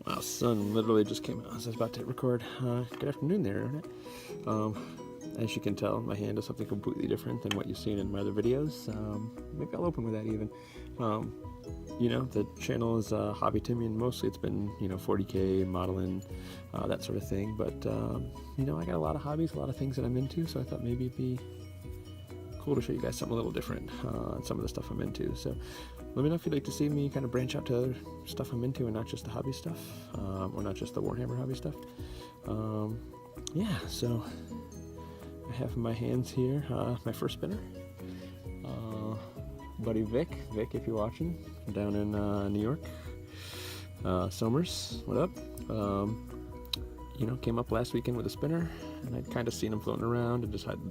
Wow, sun literally just came out as I was about to hit record. Good afternoon there, Internet. As you can tell, my hand is something completely different than what you've seen in my other videos. Maybe I'll open with that even. The channel is Hobby Timmy, and mostly it's been, 40K, modeling, that sort of thing. But, I got a lot of hobbies, a lot of things that I'm into, so I thought maybe it'd be cool to show you guys something a little different on some of the stuff I'm into. So let me know if you'd like to see me kind of branch out to other stuff I'm into and not just the hobby stuff, or not just the Warhammer hobby stuff. So I have in my hands here my first spinner. Buddy Vic, if you're watching, down in New York. Somers, what up? Came up last weekend with a spinner, and I'd kind of seen him floating around and decided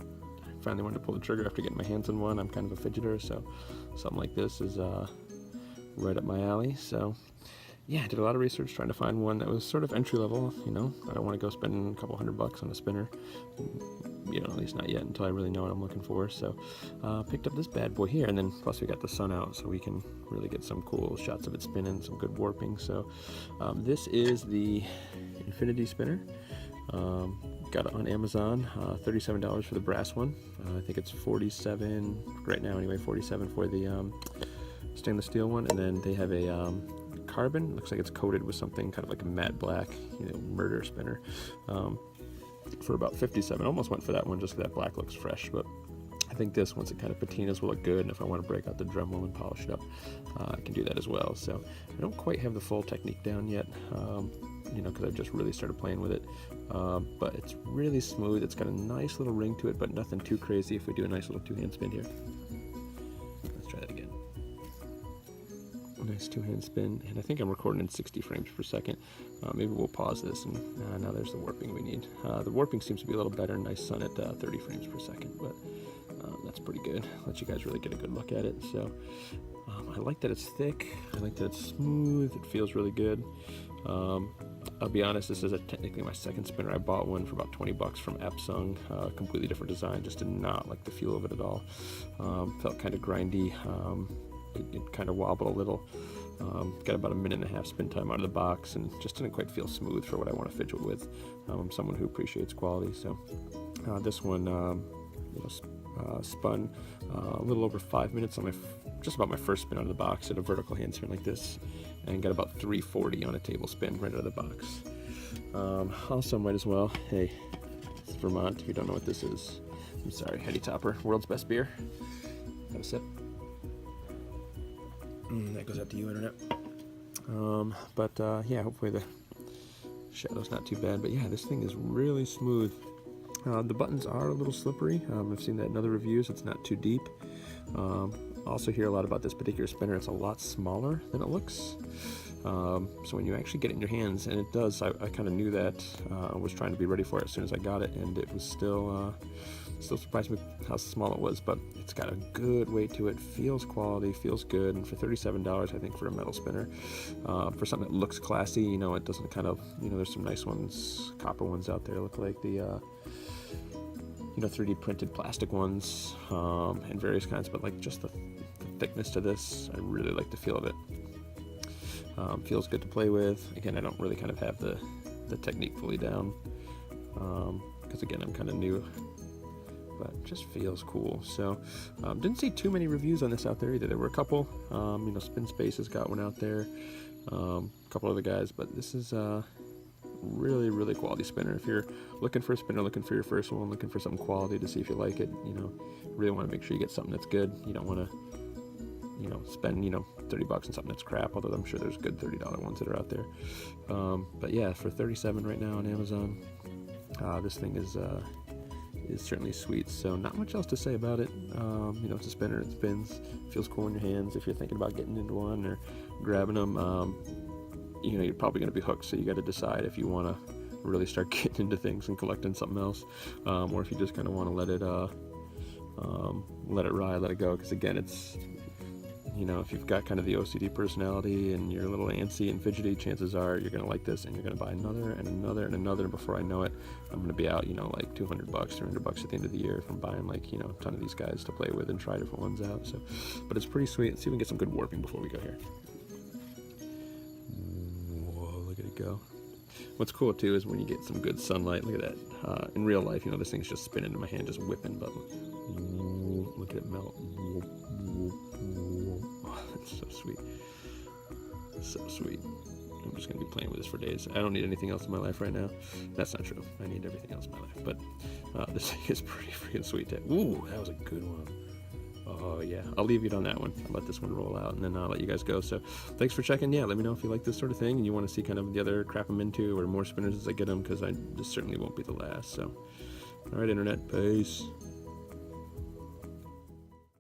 I finally wanted to pull the trigger after getting my hands on one. I'm kind of a fidgeter, so something like this is right up my alley. So yeah, I did a lot of research trying to find one that was sort of entry level. I don't want to go spending a couple $100 on a spinner, at least not yet until I really know what I'm looking for. So picked up this bad boy here, and then plus we got the sun out, so we can really get some cool shots of it spinning, some good warping. So this is the Infinity spinner. Got it on Amazon, $37 for the brass one. I think it's $47 right now anyway, $47 for the stainless steel one, and then they have a carbon, looks like it's coated with something kind of like a matte black, murder spinner, for about $57. Almost went for that one just because that black looks fresh, but I think this, once it kind of patinas, will look good, and if I want to break out the Dremel and polish it up, I can do that as well. So I don't quite have the full technique down yet, because I've just really started playing with it, but it's really smooth. It's got a nice little ring to it, but nothing too crazy. If we do a nice little two-hand spin here, let's try that again. Nice two-hand spin, and I think I'm recording in 60 frames per second. Maybe we'll pause this, and now there's the warping we need. The warping seems to be a little better. Nice sun at 30 frames per second, but that's pretty good. Let you guys really get a good look at it. So I like that it's thick. I like that it's smooth. It feels really good. I'll be honest, this is technically my second spinner. I bought one for about $20 from Epsung, completely different design. Just did not like the feel of it at all. Felt kind of grindy. It kind of wobbled a little. Got about 1.5 minute spin time out of the box, and just didn't quite feel smooth for what I want to fidget with. I'm someone who appreciates quality, so this one spun a little over 5 minutes on just about my first spin out of the box at a vertical hand spin like this, and got about 340 on a table spin right out of the box. Also might as well, hey, it's Vermont, if you don't know what this is. I'm sorry, Heady Topper, world's best beer. Have a sip. That goes out to you, Internet. Hopefully the shadow's not too bad. But yeah, this thing is really smooth. The buttons are a little slippery. I've seen that in other reviews. It's not too deep. Also hear a lot about this particular spinner. It's a lot smaller than it looks. So when you actually get it in your hands, and it does, I kind of knew that. I was trying to be ready for it as soon as I got it, and it was still surprised me how small it was, but it's got a good weight to it, feels quality, feels good, and for $37, I think, for a metal spinner, for something that looks classy, it doesn't kind of, there's some nice ones, copper ones out there, look like the 3D printed plastic ones, and various kinds, but like just the thickness to this, I really like the feel of it. Feels good to play with. Again, I don't really kind of have the technique fully down, because again, I'm kind of new, but just feels cool. So didn't see too many reviews on this out there either. There were a couple, Spin Space has got one out there, a couple other guys, but this is really, really quality spinner. If you're looking for a spinner, looking for your first one, looking for something quality to see if you like it, really want to make sure you get something that's good. You don't want to spend $30 on something that's crap, although I'm sure there's good $30 ones that are out there. But yeah, for $37 right now on Amazon, this thing is certainly sweet. So not much else to say about it. It's a spinner, it spins, feels cool in your hands. If you're thinking about getting into one or grabbing them, you're probably going to be hooked, so you got to decide if you want to really start getting into things and collecting something else, or if you just kind of want to let it ride, let it go, because again, it's if you've got kind of the OCD personality and you're a little antsy and fidgety, chances are you're going to like this, and you're going to buy another and another and another, and before I know it, I'm going to be out, like $200, $300 at the end of the year from buying a ton of these guys to play with and try different ones out. So, but it's pretty sweet. Let's see if we can get some good warping before we go here. Whoa, look at it go. What's cool too is when you get some good sunlight. Look at that. In real life, this thing's just spinning in my hand, just whipping. But look at it melt. Oh, that's so sweet. So sweet. I'm just gonna be playing with this for days. I don't need anything else in my life right now. That's not true. I need everything else in my life. But this thing is pretty freaking sweet. Ooh, that was a good one. Oh yeah, I'll leave you on that one. I'll let this one roll out, and then I'll let you guys go. So thanks for checking. Yeah, let me know if you like this sort of thing and you want to see kind of the other crap I'm into or more spinners as I get them, because this certainly won't be the last. So all right, internet, peace.